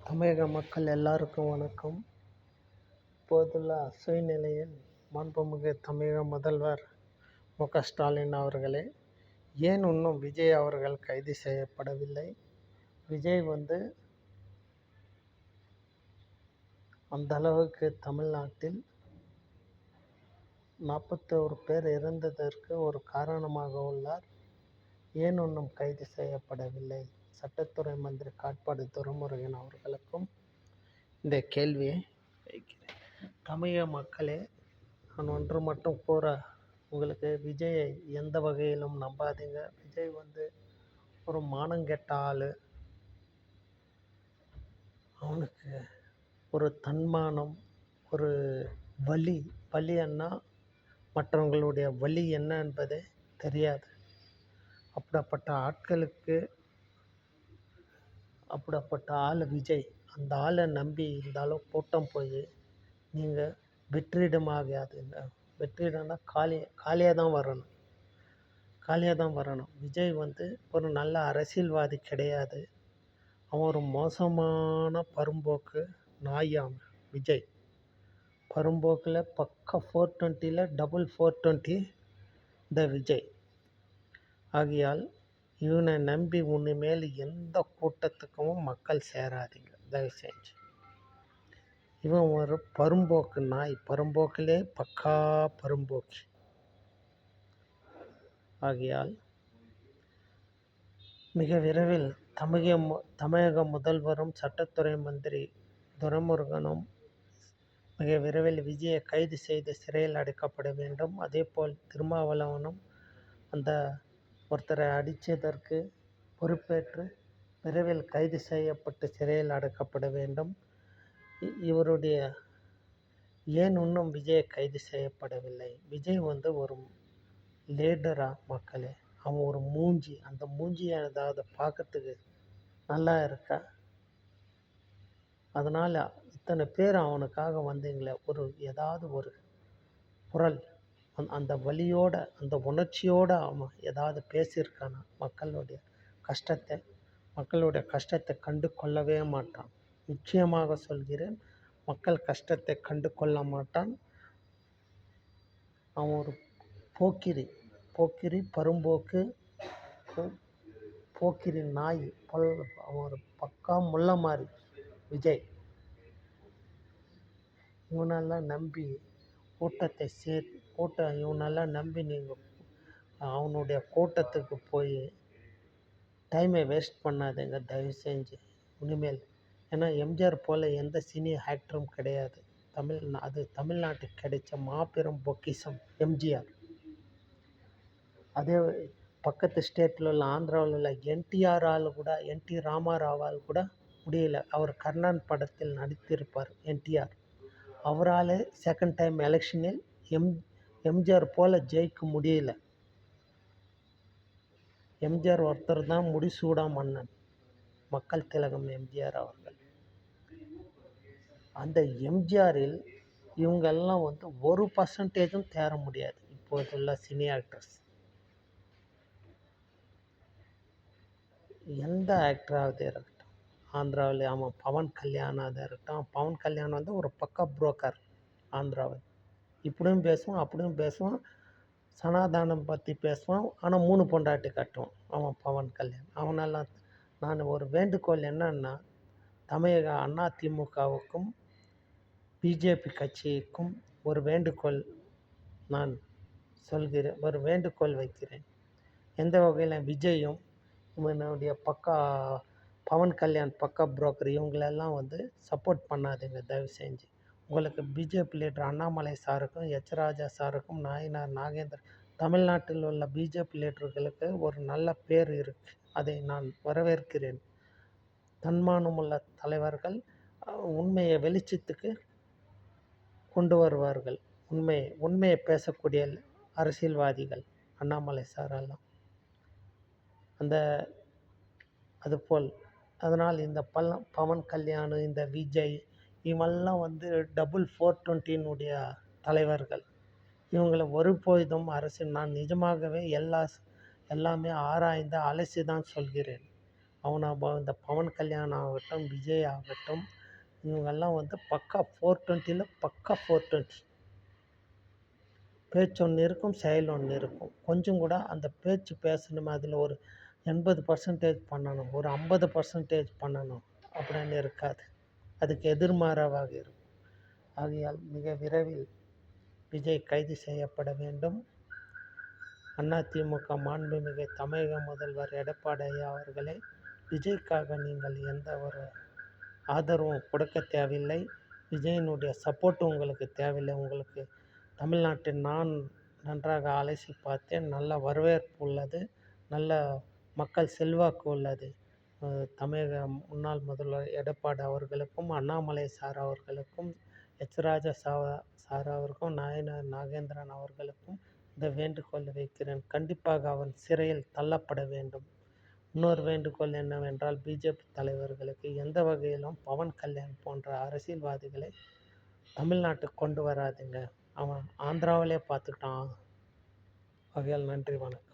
தமிழக மக்கள் எல்லாருக்கும் வணக்கம். இப்போதுள்ள சூழ்நிலையில் மாண்புமிகு தமிழக முதல்வர் மு.க.ஸ்டாலின் அவர்களே, ஏன் இன்னும் விஜய் அவர்கள் கைது செய்யப்படவில்லை? விஜய் அந்த அளவுக்கு தமிழ்நாட்டில் 41 பேர் இறந்ததற்கு ஒரு காரணமாக உள்ளார். ஏன் இன்னும் கைது செய்யப்படவில்லை? சட்டத்துறை மந்திரி காட்பாடி துரைமுருகன் அவர்களுக்கும் இந்த கேள்வியை வைக்கிறேன். தமிழக மக்களே, நான் ஒன்று மட்டும் கூற உங்களுக்கு, விஜயை எந்த வகையிலும் நம்பாதீங்க. விஜய் ஒரு மானங்கெட்ட ஆள். அவனுக்கு ஒரு தன்மானம், ஒரு வலி என்ன, மற்றவங்களுடைய வலி என்ன என்பதே தெரியாது. அப்படிப்பட்ட ஆள் விஜய். அந்த ஆளை நம்பி இந்த அளவு கூட்டம் போய் நீங்கள் வெற்றிடமாகாதுங்க. வெற்றிடம்னா காலியாக தான் வரணும். விஜய் ஒரு நல்ல அரசியல்வாதி கிடையாது. அவன் ஒரு மோசமான பரும்போக்கு நாயாம் விஜய். பரும்போக்கில் பக்கா 420ல் டபுள் 420 இந்த விஜய். ஆகையால் இவனை நம்பி இனிமேல் எந்த கூட்டத்துக்கும் மக்கள் சேராதீங்க தயவு செஞ்சு. இவன் ஒரு பரும்போக்கு நாய். பரும்போக்கிலே பக்கா பரும்போக்கு. ஆகையால் மிக விரைவில் தமிழக முதல்வரும் சட்டத்துறை மந்திரி துரைமுருகனும் மிக விரைவில் விஜயை கைது செய்து சிறையில் அடைக்கப்பட வேண்டும். அதேபோல் திருமாவளவனும் அந்த ஒருத்தரை அடித்ததற்கு பொறுப்பேற்று விரைவில் கைது செய்யப்பட்டு சிறையில் அடைக்கப்பட வேண்டும். இவருடைய ஏன் இன்னும் விஜய் கைது செய்யப்படவில்லை? விஜய் ஒரு லீடரா மக்களே. அவன் ஒரு மூஞ்சி. அந்த மூஞ்சியை ஏதாவது பார்க்கறதுக்கு நல்லா இருக்கா? அதனால் இத்தனை பேர் அவனுக்காக வந்தீங்களே, ஏதாவது ஒரு குரல், அந்த வலியோட, அந்த உணர்ச்சியோடு அவன் ஏதாவது பேசியிருக்கானா? மக்களுடைய கஷ்டத்தை கண்டு கொள்ளவே மாட்டான். நிச்சயமாக சொல்கிறேன், மக்கள் கஷ்டத்தை கண்டு கொள்ள மாட்டான். அவன் ஒரு போக்கிரி, பரும்போக்கு, போக்கிரி நாய். அவன் ஒரு பக்கா முள்ள மாதிரி விஜய். இவனெல்லாம் நம்பி இவனெல்லாம் நம்பி நீங்கள் அவனுடைய கூட்டத்துக்கு போய் டைமை வேஸ்ட் பண்ணாதீங்க தயவு செஞ்சு இனிமேல். ஏன்னா எம்ஜிஆர் போல் எந்த சினி ஆக்டரும் கிடையாது. அது தமிழ்நாட்டுக்கு கிடைச்ச மாபெரும் பொக்கிஷம் எம்ஜிஆர். அதே பக்கத்து ஸ்டேட்டில் உள்ள ஆந்திராவில் உள்ள என்டி ராமாராவால் கூட முடியல. அவர் கர்ணன் படத்தில் நடித்திருப்பார் என்டிஆர். அவரால் செகண்ட் டைம் எலெக்ஷனில் எம்ஜிஆர் போல் ஜெயிக்க முடியல. எம்ஜிஆர் ஒருத்தர் தான் முடிசூடா மன்னன், மக்கள் திலகம் எம்ஜிஆர் அவர்கள். அந்த எம்ஜிஆரில் இவங்கெல்லாம் 1% தேர முடியாது. இப்போதுள்ள சினி ஆக்டர்ஸ் எந்த ஆக்டராவது இருக்கட்டும், ஆந்திராவில் அவன் பவன் கல்யாணாக இருக்கட்டும். பவன் கல்யாணம் ஒரு பக்கா புரோக்கர். ஆந்திராவில் இப்படியும் பேசுவான், அப்படியும் பேசுவான், சனாதானம் பற்றி பேசுவான். ஆனால் 3 பொண்டாட்டி கட்டுவான் அவன் பவன் கல்யாண். அவனெல்லாம் நான் ஒரு வேண்டுகோள் என்னன்னா, தமிழக அதிமுகவுக்கும் பிஜேபி கட்சிக்கும் ஒரு வேண்டுகோள் வைக்கிறேன். எந்த வகையில் விஜயும் இவனுடைய பக்கா பவன் கல்யாண் பக்கா புரோக்கர் இவங்களெல்லாம் சப்போர்ட் பண்ணாதீங்க தயவு செஞ்சு. உங்களுக்கு பிஜேபி லீடர் அண்ணாமலை சாருக்கும், ராஜா சாருக்கும், நாயனார் நாகேந்திரன், தமிழ்நாட்டில் உள்ள பிஜேபி லீடர்களுக்கு ஒரு நல்ல பேர் இருக்குது. அதை நான் வரவேற்கிறேன். தன்மானமுள்ள தலைவர்கள் உண்மையை வெளிச்சத்துக்கு கொண்டு வருவார்கள். உண்மையை பேசக்கூடிய அரசியல்வாதிகள் அண்ணாமலை சாரெல்லாம். அதுபோல் அதனால் இந்த பவன் கல்யாண், இந்த விஜய் இவெல்லாம் டபுள் 420 தலைவர்கள். இவங்களை ஒருபோதும் நான் நிஜமாகவே எல்லாமே ஆராய்ந்து அலசி தான் சொல்கிறேன். இந்த பவன் கல்யாண் ஆகட்டும், விஜய் ஆகட்டும், இவங்கெல்லாம் வந்து பக்கா 420ல் பக்கா 420. பேச்சு ஒன்று இருக்கும், செயல் ஒன்று இருக்கும். கொஞ்சம் கூட அந்த பேச்சு பேசணும், அதில் ஒரு 80% பண்ணணும், ஒரு 50% பண்ணணும் அப்படின்னு இருக்காது. அதுக்கு எதிர்மாறாக இருக்கும். ஆகையால் மிக விரைவில் விஜய் கைது செய்யப்பட வேண்டும். அதிமுக மாண்புமிகு தமிழக முதல்வர் எடப்பாடி ஐயா அவர்களே, விஜய்க்காக நீங்கள் எந்த ஒரு ஆதரவும் கொடுக்க தேவையில்லை. விஜயினுடைய சப்போர்ட்டும் உங்களுக்கு தேவையில்லை. உங்களுக்கு தமிழ்நாட்டில் நான் நன்றாக அலசி பார்த்தேன். நல்ல வரவேற்பு உள்ளது, நல்ல மக்கள் செல்வாக்கு உள்ளது. தமிழக முன்னாள் முதல்வர் எடப்பாடி அவர்களுக்கும், அண்ணாமலை சார் அவர்களுக்கும், ராஜா சார் அவருக்கும், நாயனார் நாகேந்திரன் அவர்களுக்கும் இந்த வேண்டுகோள் வைக்கிறேன். கண்டிப்பாக அவன் சிறையில் தள்ளப்பட வேண்டும். இன்னொரு வேண்டுகோள் என்னவென்றால், பிஜேபி தலைவர்களுக்கு எந்த வகையிலும் பவன் கல்யாண் போன்ற அரசியல்வாதிகளை தமிழ்நாட்டுக்கு கொண்டு வராதுங்க. அவன் ஆந்திராவிலே பார்த்துக்கிட்டான். ஆகையால் நன்றி, வணக்கம்.